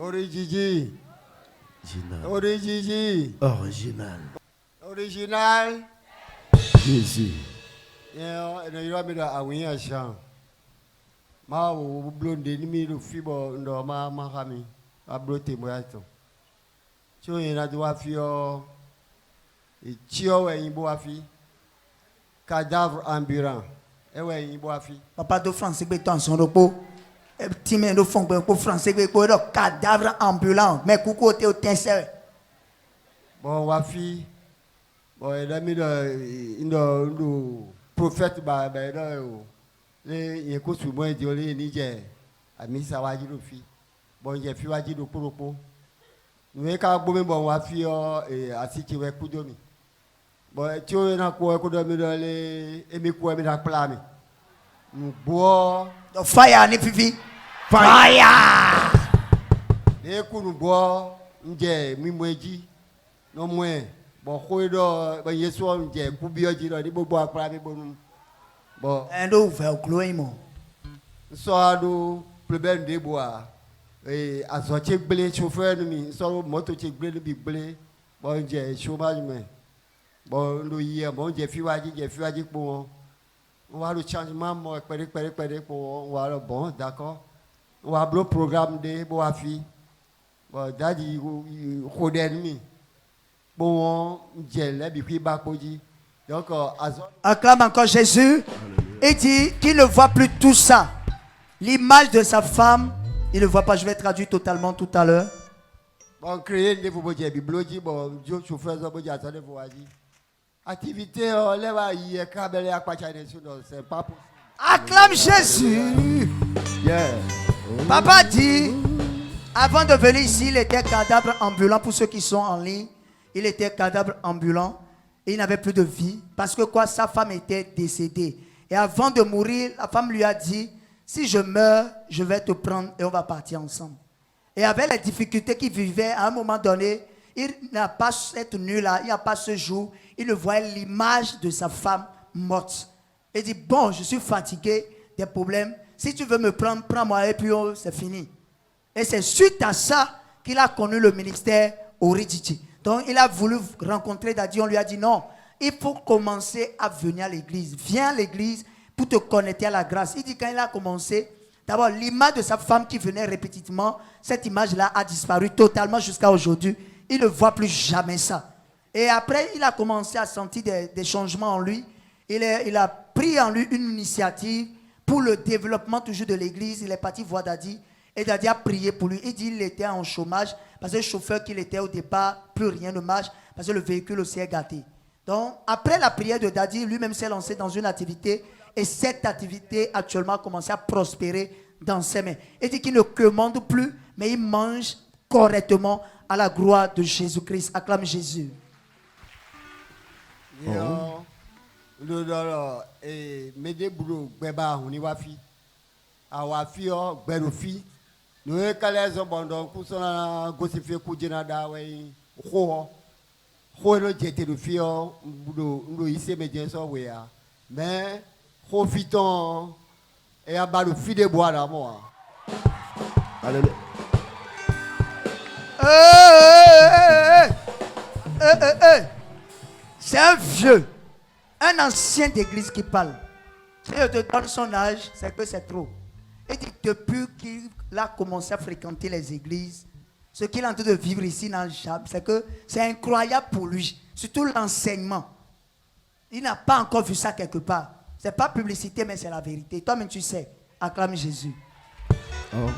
Original. Original. Original. Jésus. Ma blonde ni mi fibo ndo ma kami abrote moyato cho ina do afio e tio we yimbo afi cadavre ambulant e we yimbo afi papa do français be ton son repos petit men do fond be français be ko do cadavre ambulant mais kuko te o tense bon wafi bon e da mi do prophète ba do le yeko sumo e di ole ni je amisa waji do fi bon je fi waji do poropo nous ka bo me bon wa fi o asiki we kudomi bon ti o na ko kudomi do le emi ko mi na pla mi nu bo do fire ni fifi fire le ku nu bo nje mi moji no mo e bon ko do ba yesu o nje ku bi oji do ni gbogbo apra mi bonu bon endo ve cloimo so ado problem de boa azoche gbele chauffeur mi so moto che gbele bi gbele bon je chauffage me bon lo yi bon je fiwaji po on va le changement mo pere po on va le bon d'accord on va le programme de boa fi bon dadi khoden mi bon je le bi ki ba poji donc acclame encore Jésus et dit qu'il ne voit plus tout ça. L'image de sa femme, il ne voit pas. Je vais traduire totalement tout à l'heure. Bon, créer des bobodji bibloji bon jo chauffeur zo boji attendez vous voyez. Activité leva yi kabele akwacha nation c'est pas possible. Acclame Jésus. Yeah. Papa dit, avant de venir ici, il était cadavre ambulant. Pour ceux qui sont en ligne, il était cadavre ambulant. Et il n'avait plus de vie. Parce que quoi, sa femme était décédée. Et avant de mourir, la femme lui a dit, si je meurs, je vais te prendre et on va partir ensemble. Et avec les difficultés qu'il vivait, à un moment donné, il n'a pas cette nuit-là, il n'a pas ce jour, il ne voyait l'image de sa femme morte. Il dit, bon, je suis fatigué des problèmes. Si tu veux me prendre, prends-moi et puis c'est fini. Et c'est suite à ça qu'il a connu le ministère Oridjidji. Donc il a voulu rencontrer Daddy, on lui a dit non, il faut commencer à venir à l'église. Viens à l'église pour te connecter à la grâce. Il dit quand il a commencé, d'abord l'image de sa femme qui venait répétitivement, cette image-là a disparu totalement jusqu'à aujourd'hui. Il ne voit plus jamais ça. Et après, il a commencé à sentir des changements en lui. Il a pris en lui une initiative pour le développement toujours de l'église. Il est parti voir Daddy. Et Daddy a prié pour lui. Il dit qu'il était en chômage parce que le chauffeur qu'il était au départ, plus rien ne marche parce que le véhicule aussi est gâté. Donc, après la prière de Daddy, lui-même s'est lancé dans une activité et cette activité actuellement a commencé à prospérer dans ses mains. Il dit qu'il ne commande plus, mais il mange correctement à la gloire de Jésus-Christ. Acclame Jésus. Nous avons bon kusona gosifie kujena dawe ho no jete do fio ndo ise mejenso wea mais ho fiton e abalu fide bois da mo. Alléluia. C'est un vieux, un ancien d'église qui parle. Si je te donne son âge, c'est que c'est trop. Et dit depuis qu'il a commencé à fréquenter les églises, ce qu'il est en train de vivre ici dans le Chab, c'est que c'est incroyable pour lui, surtout l'enseignement. Il n'a pas encore vu ça quelque part. Ce n'est pas publicité, mais c'est la vérité. Toi-même, tu sais. Acclame Jésus. Oh.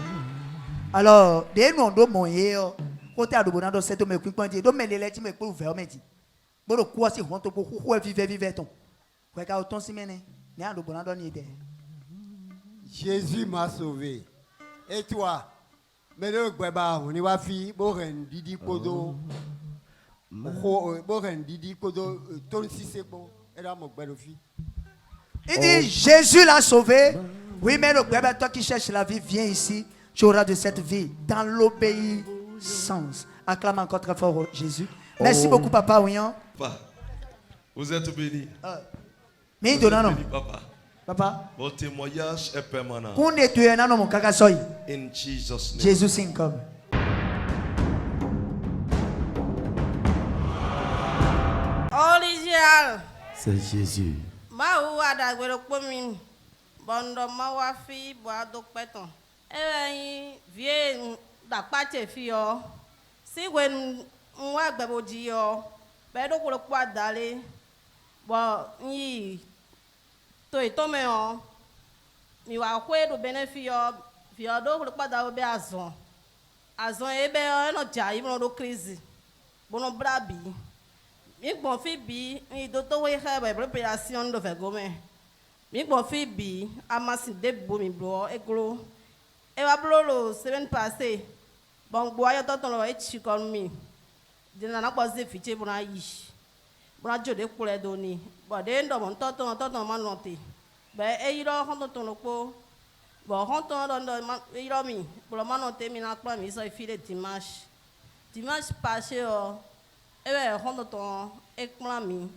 Alors, dès nous, on moyen, côté à l'obonado, c'est de me couper, de me les lettres, me couper ouvert, me dit. Bon, quoi, si on te coupe, vivre, ton. Quoi, quand on s'y mène, n'est-ce pas l'obonado ni idée. Jésus m'a sauvé. Et toi, mais le gbeba, on y va fi, boren didi kodo, boren didi kodo, ton si c'est bon, et là mon gbelofi. Il dit Jésus l'a sauvé. Oui, mais le gbeba, toi qui cherches la vie, viens ici, tu auras de cette vie dans l'obéissance. Acclame encore très fort Jésus. Merci beaucoup, Papa Ouyan. Papa, vous êtes béni. Mais il non. Papa. Papa. Votre témoignage est permanent. In Jesus' name. In Jesus' name. Jésus s'incomme. général. C'est Jésus. Maou adagwero pomin. Bondo mawafi boado peton. Vie da pache fio. Si when mwa gbeboji yo. Bedo ko kwa dale. Bo yi to itome yo. Mi wa kwe do benefio. Fio do ko kwa da be azon. Azon ebe no ja ibno do crazy. Bono brabi. Mi bon fi bi ni do to we have preparation do vergome. Mi bon fi bi amasi de bo mi bro egro. E wa blolo semaine passée. Bon bo ayo to lo e chi kon mi. De na po se fi che bona yi. Bona jode kule do ni. Bo de ndo mon to ma note. Be e iro hon to lo po. Bo hon to do iro mi. Bo ma note mi na kwa mi so fi le dimanche. Dimanche passé eh bien, on entend éclamer.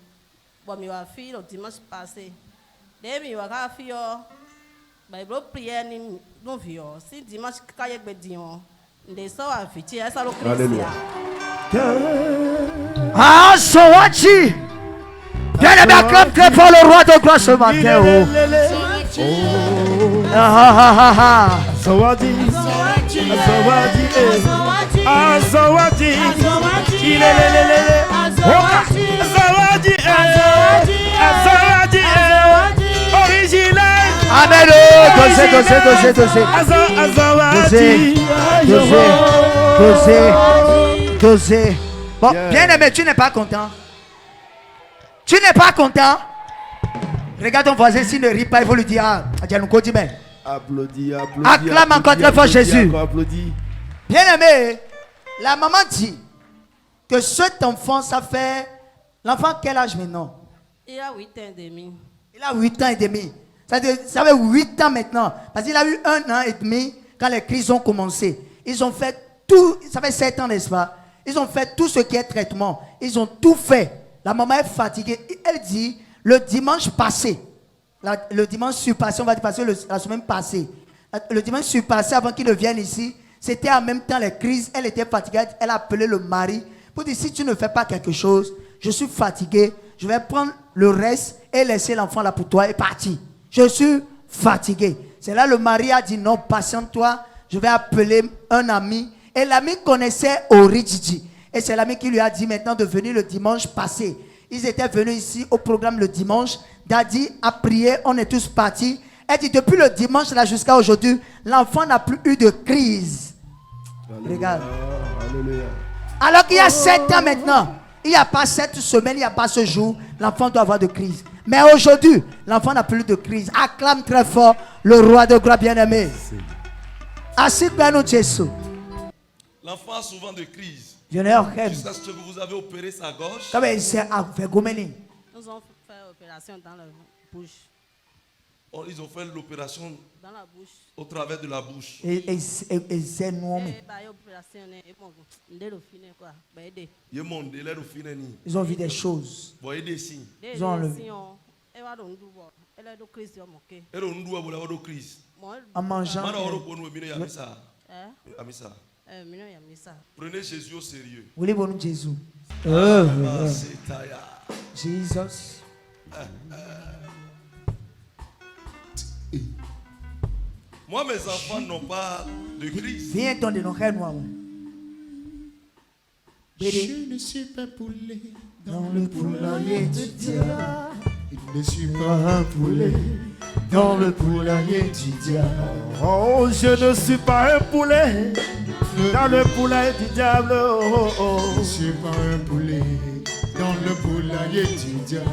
Bon, mi va faire le dimanche passé. Dès mi va faire, bah, il prière ni non vieux. Si dimanche quand il dit on, les soirs à fêter, ça le Christ. Ah, Sowachi. Bien aimé, acclame très fort le roi de gloire ce matin. Zawadi. Zawadi. Original. Amen. Dossier. Bon, bien aimé, tu n'es pas content. Tu n'es pas content. Regarde ton voisin, s'il ne rit pas, il faut lui dire, Applaudis. Acclame encore très fort Jésus. Applaudis. Bien aimé, la maman dit que cet enfant, ça fait... L'enfant, quel âge maintenant? Il a 8 ans et demi. Il a 8 ans et demi. Ça fait 8 ans maintenant. Parce qu'il a eu 1 an et demi quand les crises ont commencé. Ils ont fait tout, ça fait 7 ans, n'est-ce pas? Ils ont fait tout ce qui est traitement. Ils ont tout fait. La maman est fatiguée. Elle dit, le dimanche passé, le dimanche surpassé, on va dire passer la semaine passée, le dimanche surpassé avant qu'il ne vienne ici, c'était en même temps les crises. Elle était fatiguée. Elle a appelé le mari pour dire, si tu ne fais pas quelque chose, je suis fatiguée, je vais prendre le reste et laisser l'enfant là pour toi et partir. Je suis fatigué. C'est là le mari a dit non, patiente-toi, je vais appeler un ami. Et l'ami connaissait Oridjiji. Et c'est l'ami qui lui a dit maintenant de venir le dimanche passé. Ils étaient venus ici au programme le dimanche. Daddy a prié, on est tous partis. Elle dit depuis le dimanche là jusqu'à aujourd'hui, l'enfant n'a plus eu de crise. Alléluia. Regarde. Alléluia. Alors qu'il y a 7 ans maintenant, il n'y a pas 7 semaines, il n'y a pas ce jour, l'enfant doit avoir de crise. Mais aujourd'hui, l'enfant n'a plus de crise. Acclame très fort le roi de gloire bien-aimé. Assis nous Jésus. L'enfant a souvent de crises. Jusqu'à ce que vous avez opéré sa gorge. Nous avons fait l'opération dans la bouche. Ils ont fait l'opération Dans la bouche. au travers de la bouche. Ils ont vu des choses. Ils ont enlevé. En mangeant. Prenez Jésus au sérieux. Voulez-vous Jésus? Jesus. Moi, mes enfants n'ont pas de crise. Viens ton de nos rêves noirs. Je ne suis pas poulet Dans le poulailler du diable. Je ne suis pas un poulet dans le poulailler du diable. Oh, je ne suis pas un poulet dans le poulailler du diable. Oh, oh. Je ne suis pas un poulet dans le poulailler du diable.